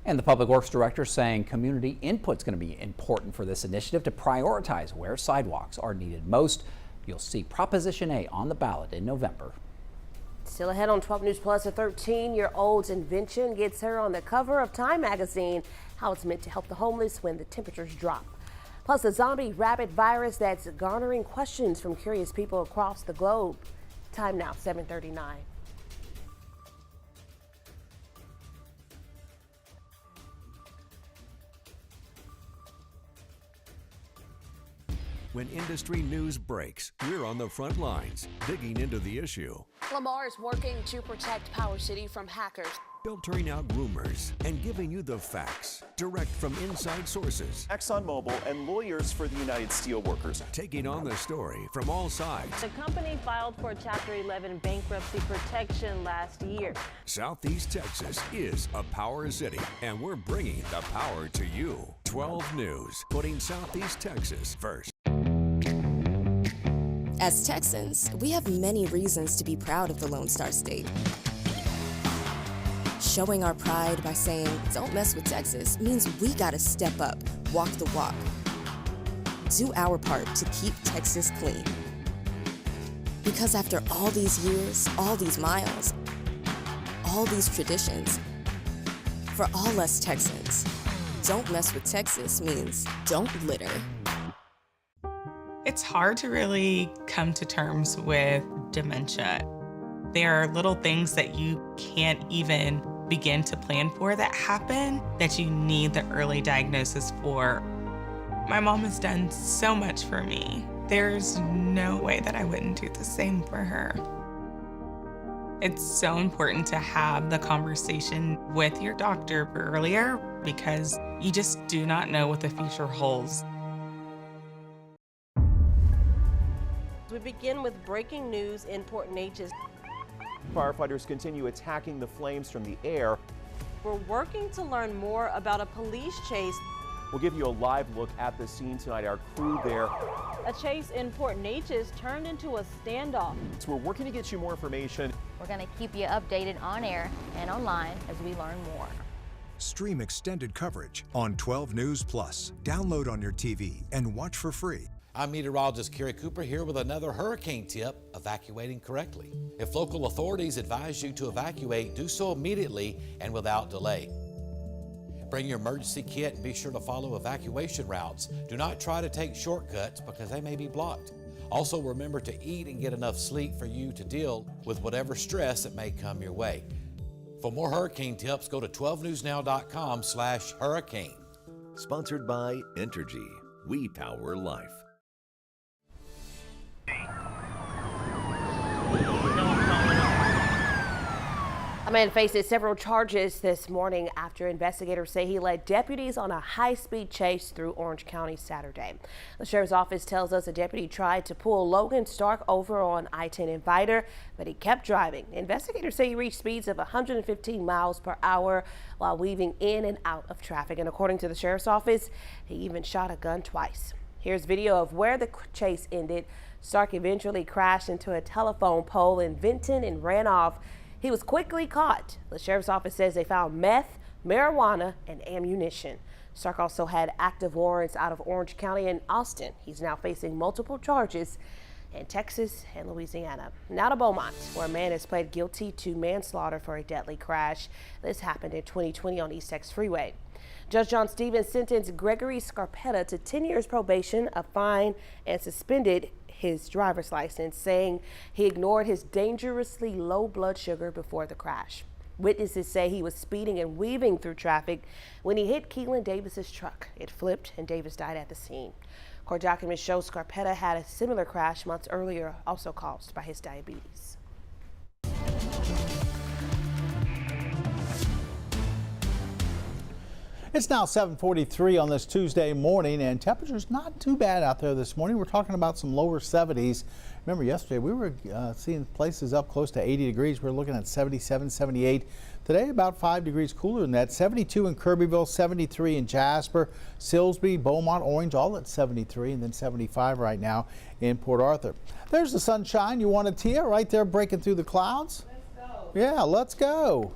And the Public Works Director saying community input is going to be important for this initiative to prioritize where sidewalks are needed most. You'll see Proposition A on the ballot in November. Still ahead on 12 News Plus, a 13-year-old's invention gets her on the cover of Time magazine, how it's meant to help the homeless when the temperatures drop. Plus, a zombie rabbit virus that's garnering questions from curious people across the globe. Time now, 7:39. When industry news breaks, we're on the front lines, digging into the issue, Lamar is working to protect Power City from hackers, filtering out rumors, and giving you the facts direct from inside sources. ExxonMobil and lawyers for the United Steelworkers Taking on the story from all sides. The company filed for Chapter 11 bankruptcy protection last year. Southeast Texas is a power city, and we're bringing the power to you. 12 News, putting Southeast Texas first. As Texans, we have many reasons to be proud of the Lone Star State. Showing our pride by saying, "Don't mess with Texas," means we gotta step up, walk the walk. Do our part to keep Texas clean. Because after all these years, all these miles, all these traditions, for all us Texans, don't mess with Texas means don't litter. It's hard to really come to terms with dementia. There are little things that you can't even begin to plan for that happen that you need the early diagnosis for. My mom has done so much for me. There's no way that I wouldn't do the same for her. It's so important to have the conversation with your doctor earlier because you just do not know what the future holds. We begin with breaking news in Port Neches. Firefighters continue attacking the flames from the air. We're working to learn more about a police chase. We'll give you a live look at the scene tonight. Our crew there. A chase in Port Neches turned into a standoff. So we're working to get you more information. We're going to keep you updated on air and online as we learn more. Stream extended coverage on 12 News Plus. Download on your TV and watch for free. I'm meteorologist Kerry Cooper here with another hurricane tip, evacuating correctly. If local authorities advise you to evacuate, do so immediately and without delay. Bring your emergency kit and be sure to follow evacuation routes. Do not try to take shortcuts because they may be blocked. Also remember to eat and get enough sleep for you to deal with whatever stress that may come your way. For more hurricane tips, go to 12newsnow.com/hurricane. Sponsored by Entergy. We power life. A man faces several charges this morning after investigators say he led deputies on a high-speed chase through Orange County Saturday. The sheriff's office tells us a deputy tried to pull Logan Stark over on I-10 in Vidor, but he kept driving. Investigators say he reached speeds of 115 miles per hour while weaving in and out of traffic. And according to the sheriff's office, he even shot a gun twice. Here's video of where the chase ended. Stark eventually crashed into a telephone pole in Vinton and ran off. He was quickly caught. The sheriff's office says they found meth, marijuana, and ammunition. Stark also had active warrants out of Orange County and Austin. He's now facing multiple charges in Texas and Louisiana. Now to Beaumont, where a man has pled guilty to manslaughter for a deadly crash. This happened in 2020 on East Tex Freeway. Judge John Stevens sentenced Gregory Scarpetta to 10 years probation, a fine, and suspended his driver's license, saying he ignored his dangerously low blood sugar before the crash. Witnesses say he was speeding and weaving through traffic when he hit Keelan Davis's truck. It flipped and Davis died at the scene. Court documents show Scarpetta had a similar crash months earlier, also caused by his diabetes. It's now 7:43 on this Tuesday morning, and temperatures not too bad out there this morning. We're talking about some lower 70s. Remember yesterday we were seeing places up close to 80 degrees. We're looking at 77, 78. Today about 5 degrees cooler than that. 72 in Kirbyville, 73 in Jasper, Silsbee, Beaumont, Orange, all at 73, and then 75 right now in Port Arthur. There's the sunshine you wanted, Tia, right there breaking through the clouds. Let's go. Yeah, let's go.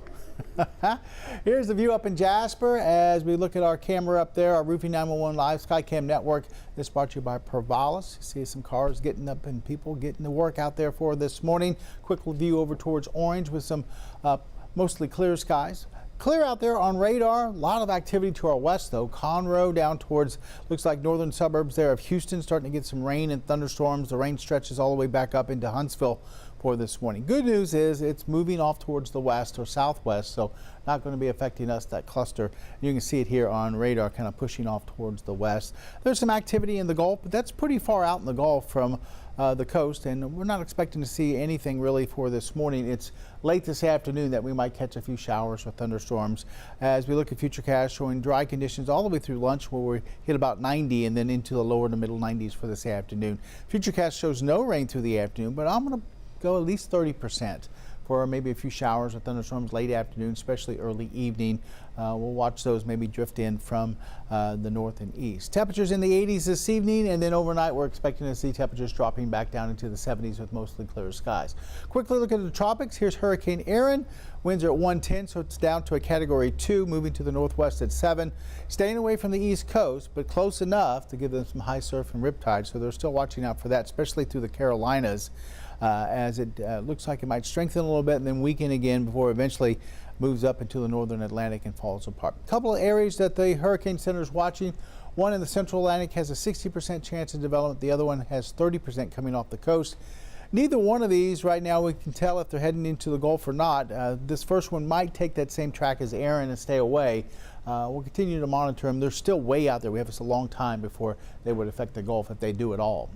Here's the view up in Jasper as we look at our camera up there, our Roofing 911 Live Skycam Network. This brought to you by Provalis. You see some cars getting up and people getting to work out there for this morning. Quick view over towards Orange with some mostly clear skies. Clear out there on radar. A lot of activity to our west, though. Conroe down towards, looks like northern suburbs there of Houston, starting to get some rain and thunderstorms. The rain stretches all the way back up into Huntsville. for this morning. Good news is it's moving off towards the west or southwest, so not going to be affecting us, that cluster. You can see it here on radar kind of pushing off towards the west. There's some activity in the Gulf, but that's pretty far out in the Gulf from the coast, and we're not expecting to see anything really for this morning. It's late this afternoon that we might catch a few showers or thunderstorms. As we look at Futurecast showing dry conditions all the way through lunch, where we hit about 90 and then into the lower to middle 90s for this afternoon. Futurecast shows no rain through the afternoon, but I'm going to go at least 30% for maybe a few showers or thunderstorms late afternoon, especially early evening. We'll watch those maybe drift in from the north and east. Temperatures in the 80s this evening, and then overnight we're expecting to see temperatures dropping back down into the 70s with mostly clear skies. Quickly look at the tropics. Here's Hurricane Erin. Winds are at 110, so it's down to a Category 2, moving to the northwest at 7. Staying away from the east coast, but close enough to give them some high surf and riptide, so they're still watching out for that, especially through the Carolinas. As it looks like it might strengthen a little bit and then weaken again before eventually moves up into the northern Atlantic and falls apart. A couple of areas that the Hurricane Center is watching. One in the central Atlantic has a 60% chance of development. The other one has 30% coming off the coast. Neither one of these right now we can tell if they're heading into the Gulf or not. This first one might take that same track as Erin and stay away. We'll continue to monitor them. They're still way out there. We have a long time before they would affect the Gulf if they do at all.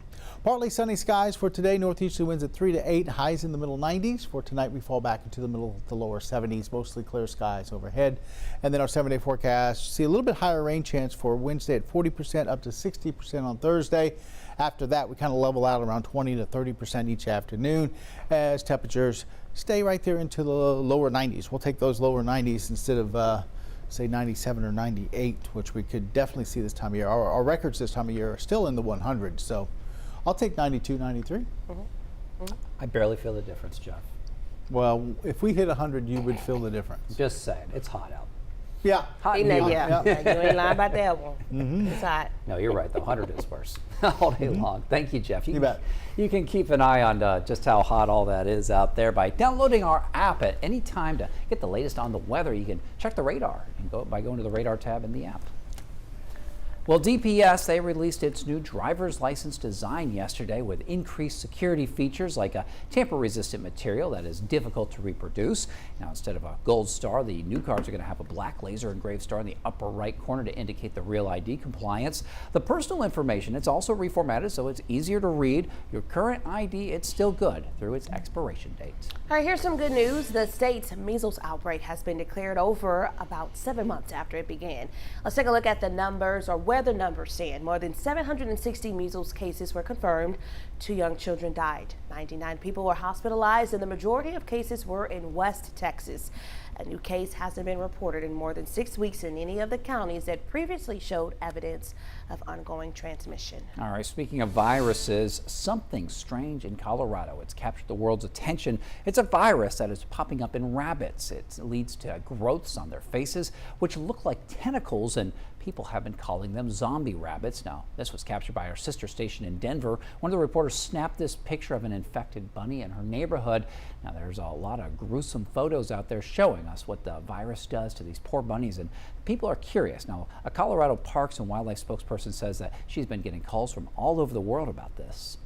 Partly sunny skies for today. Northeasterly winds at 3 to 8, highs in the middle 90s. For tonight, we fall back into the middle to lower 70s, mostly clear skies overhead. And then our 7-day forecast, see a little bit higher rain chance for Wednesday at 40% up to 60% on Thursday. After that, we kind of level out around 20 to 30% each afternoon as temperatures stay right there into the lower 90s. We'll take those lower 90s instead of say 97 or 98, which we could definitely see this time of year. Our records this time of year are still in the 100s, so I'll take 92, 93. I barely feel the difference, Jeff. Well, if we hit 100, you would feel the difference. Just saying, it's hot out. Yeah. Hot You ain't lying about that one. It's hot. No, you're right. The 100 is worse all day long. Thank you, Jeff. You bet. You can keep an eye on just how hot all that is out there by downloading our app at any time to get the latest on the weather. You can check the radar by going to the radar tab in the app. Well, DPS, they released its new driver's license design yesterday with increased security features like a tamper-resistant material that is difficult to reproduce. Now, instead of a gold star, the new cards are going to have a black laser engraved star in the upper right corner to indicate the real ID compliance. The personal information, it's also reformatted so it's easier to read. Your current ID, it's still good through its expiration date. All right, here's some good news. The state's measles outbreak has been declared over about 7 months after it began. Let's take a look at the numbers, or where the numbers stand. More than 760 measles cases were confirmed. 2 young children died. 99 people were hospitalized, and the majority of cases were in West Texas. A new case hasn't been reported in more than 6 weeks in any of the counties that previously showed evidence of ongoing transmission. All right, speaking of viruses, something strange in Colorado. It's captured the world's attention. It's a virus that is popping up in rabbits. It leads to growths on their faces, which look like tentacles, and people have been calling them zombie rabbits. Now, this was captured by our sister station in Denver. One of the reporters snapped this picture of an infected bunny in her neighborhood. Now, there's a lot of gruesome photos out there showing us what the virus does to these poor bunnies, and people are curious. Now, a Colorado Parks and Wildlife spokesperson says that she's been getting calls from all over the world about this.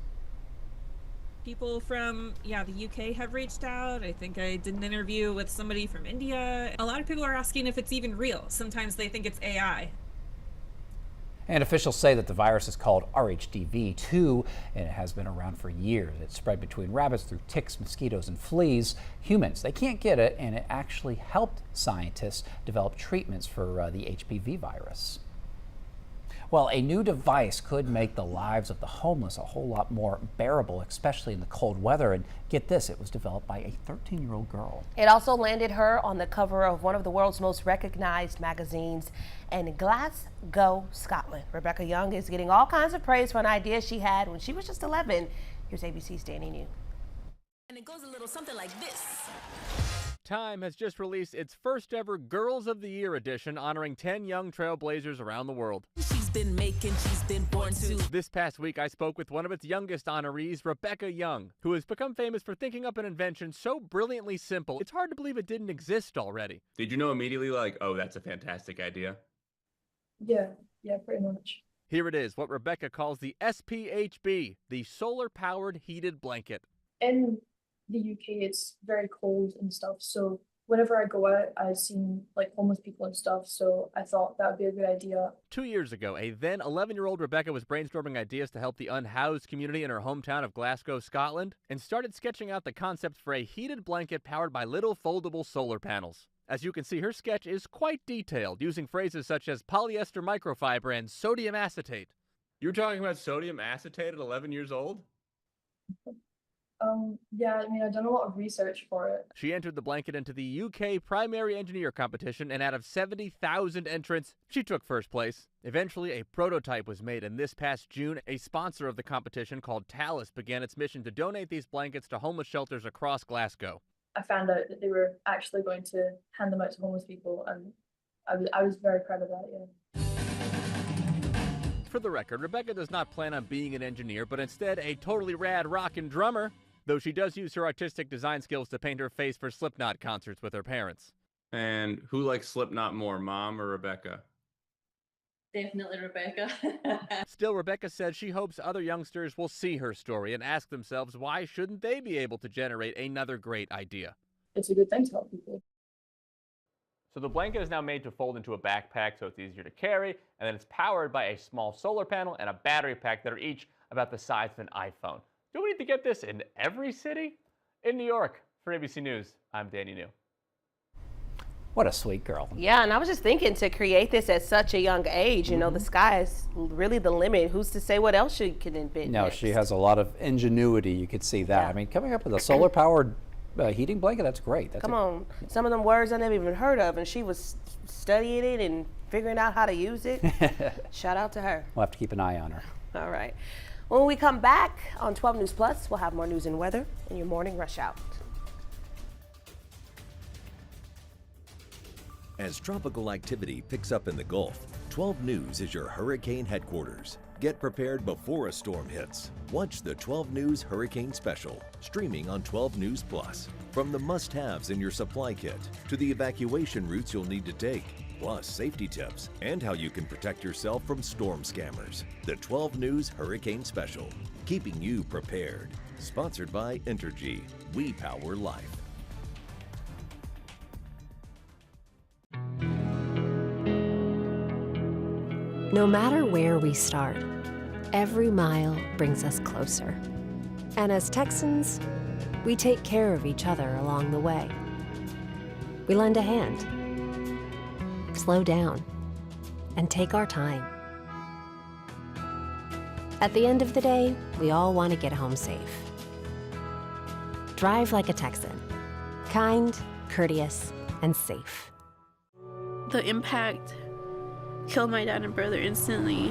People from, the UK have reached out. I think I did an interview with somebody from India. A lot of people are asking if it's even real. Sometimes they think it's AI. And officials say that the virus is called RHDV2 and it has been around for years. It's spread between rabbits through ticks, mosquitoes, and fleas. Humans, they can't get it, and it actually helped scientists develop treatments for the HPV virus. Well, a new device could make the lives of the homeless a whole lot more bearable, especially in the cold weather. And get this, it was developed by a 13-year-old girl. It also landed her on the cover of one of the world's most recognized magazines in Glasgow, Scotland. Rebecca Young is getting all kinds of praise for an idea she had when she was just 11. Here's ABC's Danny New. And it goes a little something like this. Time has just released its first ever Girls of the Year edition honoring 10 young trailblazers around the world. She's been born to. This past week, I spoke with one of its youngest honorees, Rebecca Young, who has become famous for thinking up an invention so brilliantly simple, it's hard to believe it didn't exist already. Did you know immediately, like, oh, that's a fantastic idea? Yeah, pretty much. Here it is, what Rebecca calls the SPHB, the solar-powered heated blanket. In the UK, it's very cold and stuff. So whenever I go out, I've seen like homeless people and stuff. So I thought that would be a good idea. 2 years ago, a then 11-year-old Rebecca was brainstorming ideas to help the unhoused community in her hometown of Glasgow, Scotland, and started sketching out the concept for a heated blanket powered by little foldable solar panels. As you can see, her sketch is quite detailed, using phrases such as polyester microfiber and sodium acetate. You were talking about sodium acetate at 11 years old? Yeah, I mean, I've done a lot of research for it. She entered the blanket into the UK Primary Engineer Competition, and out of 70,000 entrants, she took first place. Eventually, a prototype was made, and this past June, a sponsor of the competition called Talus began its mission to donate these blankets to homeless shelters across Glasgow. I found out that they were actually going to hand them out to homeless people, and I was very proud of that, yeah. For the record, Rebecca does not plan on being an engineer, but instead a totally rad rockin' drummer, though she does use her artistic design skills to paint her face for Slipknot concerts with her parents. And who likes Slipknot more, Mom or Rebecca? Definitely Rebecca. Still, Rebecca said she hopes other youngsters will see her story and ask themselves why shouldn't they be able to generate another great idea. It's a good thing to help people. So the blanket is now made to fold into a backpack so it's easier to carry, and then it's powered by a small solar panel and a battery pack that are each about the size of an iPhone. Do we need to get this in every city? In New York, for ABC News, I'm Danny New. What a sweet girl. Yeah, and I was just thinking, to create this at such a young age, you know, the sky is really the limit. Who's to say what else she can invent No, next? she has a lot of ingenuity. You could see that. Yeah. I mean, coming up with a solar-powered heating blanket, that's great. Come on, some of them words I never even heard of, and she was studying it and figuring out how to use it. Shout out to her. We'll have to keep an eye on her. All right. When we come back on 12 News Plus, we'll have more news and weather in your morning rush hour. As tropical activity picks up in the Gulf, 12 News is your hurricane headquarters. Get prepared before a storm hits. Watch the 12 News Hurricane Special, streaming on 12 News Plus. From the must-haves in your supply kit to the evacuation routes you'll need to take, plus safety tips and how you can protect yourself from storm scammers. The 12 News Hurricane Special, keeping you prepared. Sponsored by Entergy. We power life. No matter where we start, every mile brings us closer. And as Texans, we take care of each other along the way. We lend a hand, slow down, and take our time. At the end of the day, we all want to get home safe. Drive like a Texan. Kind, courteous, and safe. The impact killed my dad and brother instantly.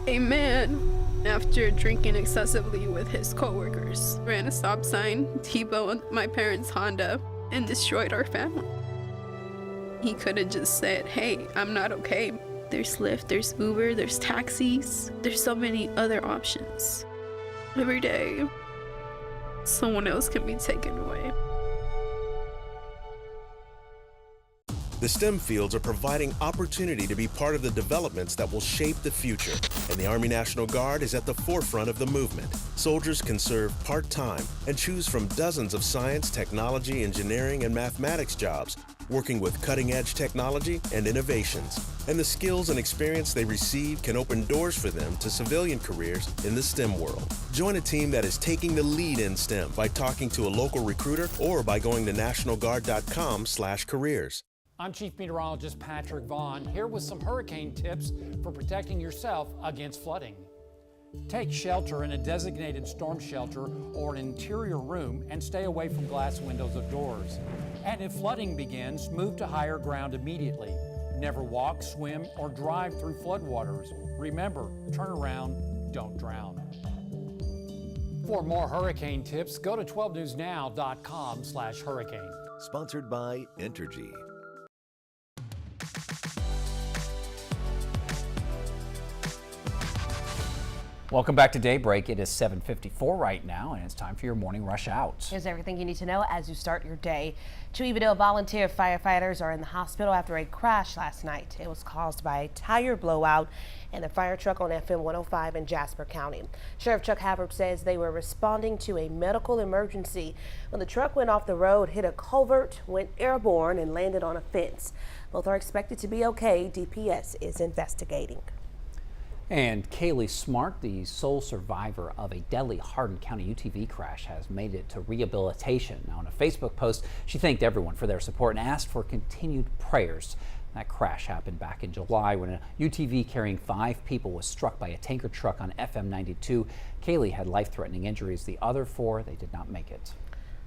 A man, after drinking excessively with his coworkers, ran a stop sign, T-boned my parents' Honda, and destroyed our family. He could have just said, hey, I'm not okay. There's Lyft, there's Uber, there's taxis. There's so many other options. Every day, someone else can be taken away. The STEM fields are providing opportunity to be part of the developments that will shape the future, and the Army National Guard is at the forefront of the movement. Soldiers can serve part-time and choose from dozens of science, technology, engineering, and mathematics jobs, working with cutting-edge technology and innovations. And the skills and experience they receive can open doors for them to civilian careers in the STEM world. Join a team that is taking the lead in STEM by talking to a local recruiter or by going to nationalguard.com/careers. I'm Chief Meteorologist Patrick Vaughn, here with some hurricane tips for protecting yourself against flooding. Take shelter in a designated storm shelter or an interior room and stay away from glass windows of doors. And if flooding begins, move to higher ground immediately. Never walk, swim, or drive through floodwaters. Remember, turn around, don't drown. For more hurricane tips, go to 12newsnow.com/hurricane. Sponsored by Entergy. Welcome back to Daybreak. It is 7:54 right now, and it's time for your morning rush out. Here's everything you need to know as you start your day. 2 Evadale volunteer firefighters are in the hospital after a crash last night. It was caused by a tire blowout in a fire truck on FM 105 in Jasper County. Sheriff Chuck Havard says they were responding to a medical emergency when the truck went off the road, hit a culvert, went airborne, and landed on a fence. Both are expected to be okay. DPS is investigating. And Kaylee Smart, the sole survivor of a deadly Hardin County UTV crash, has made it to rehabilitation. Now, in a Facebook post, she thanked everyone for their support and asked for continued prayers. That crash happened back in July when a UTV carrying 5 people was struck by a tanker truck on FM 92. Kaylee had life-threatening injuries. The other 4, they did not make it.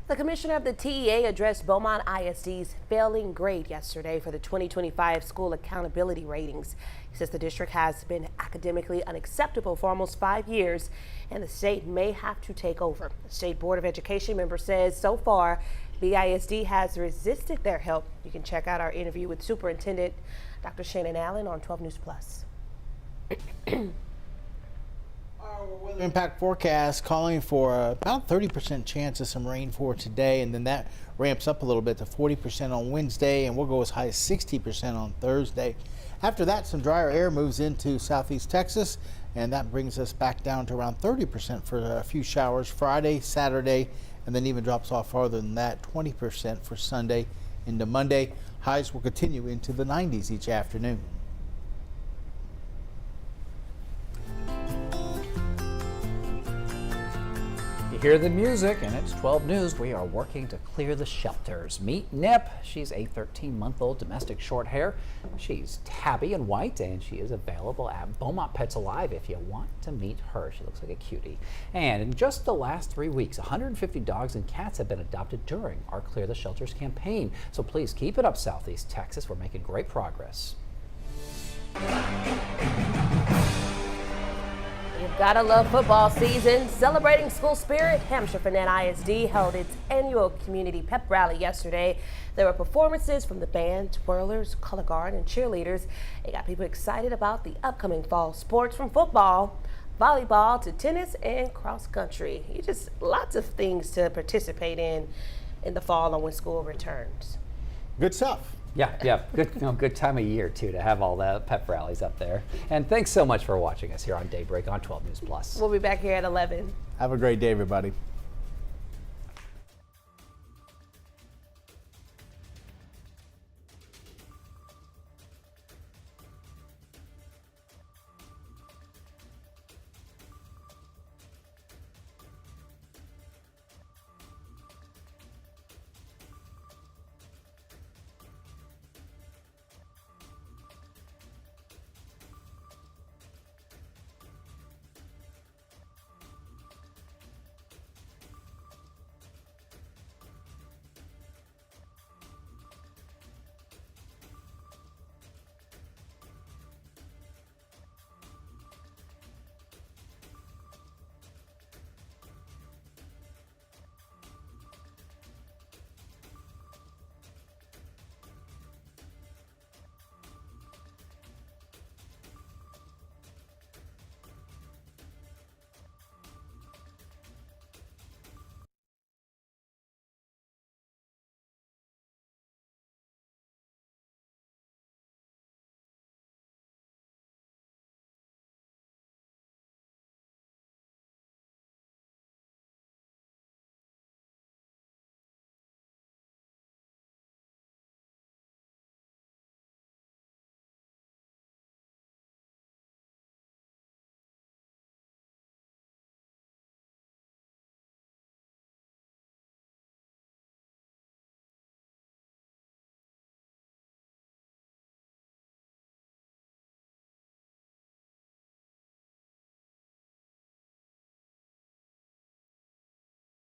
The commissioner of the TEA addressed Beaumont ISD's failing grade yesterday for the 2025 school accountability ratings. He says the district has been academically unacceptable for almost 5 years, and the state may have to take over. The State Board of Education member says so far, BISD has resisted their help. You can check out our interview with Superintendent Dr. Shannon Allen on 12 News Plus. Our weather impact forecast calling for about 30% chance of some rain for today, and then that ramps up a little bit to 40% on Wednesday, and we'll go as high as 60% on Thursday. After that, some drier air moves into southeast Texas, and that brings us back down to around 30% for a few showers Friday, Saturday, and then even drops off farther than that, 20% for Sunday into Monday. Highs will continue into the 90s each afternoon. You hear the music, and it's 12 News. We are working to clear the shelters. Meet Nip. She's a 13-month-old domestic short hair. She's tabby and white, and she is available at Beaumont Pets Alive if you want to meet her. She looks like a cutie. And in just the last 3 weeks, 150 dogs and cats have been adopted during our Clear the Shelters campaign. So please keep it up, Southeast Texas. We're making great progress. You've gotta love football season. Celebrating school spirit, Hampshire Fannett ISD held its annual community pep rally yesterday. There were performances from the band, twirlers, color guard, and cheerleaders. It got people excited about the upcoming fall sports, from football, volleyball, to tennis and cross country. Just lots of things to participate in the fall and when school returns. Good stuff. Yeah, good time of year too to have all the pep rallies up there. And thanks so much for watching us here on Daybreak on 12 News Plus. We'll be back here at 11. Have a great day, everybody.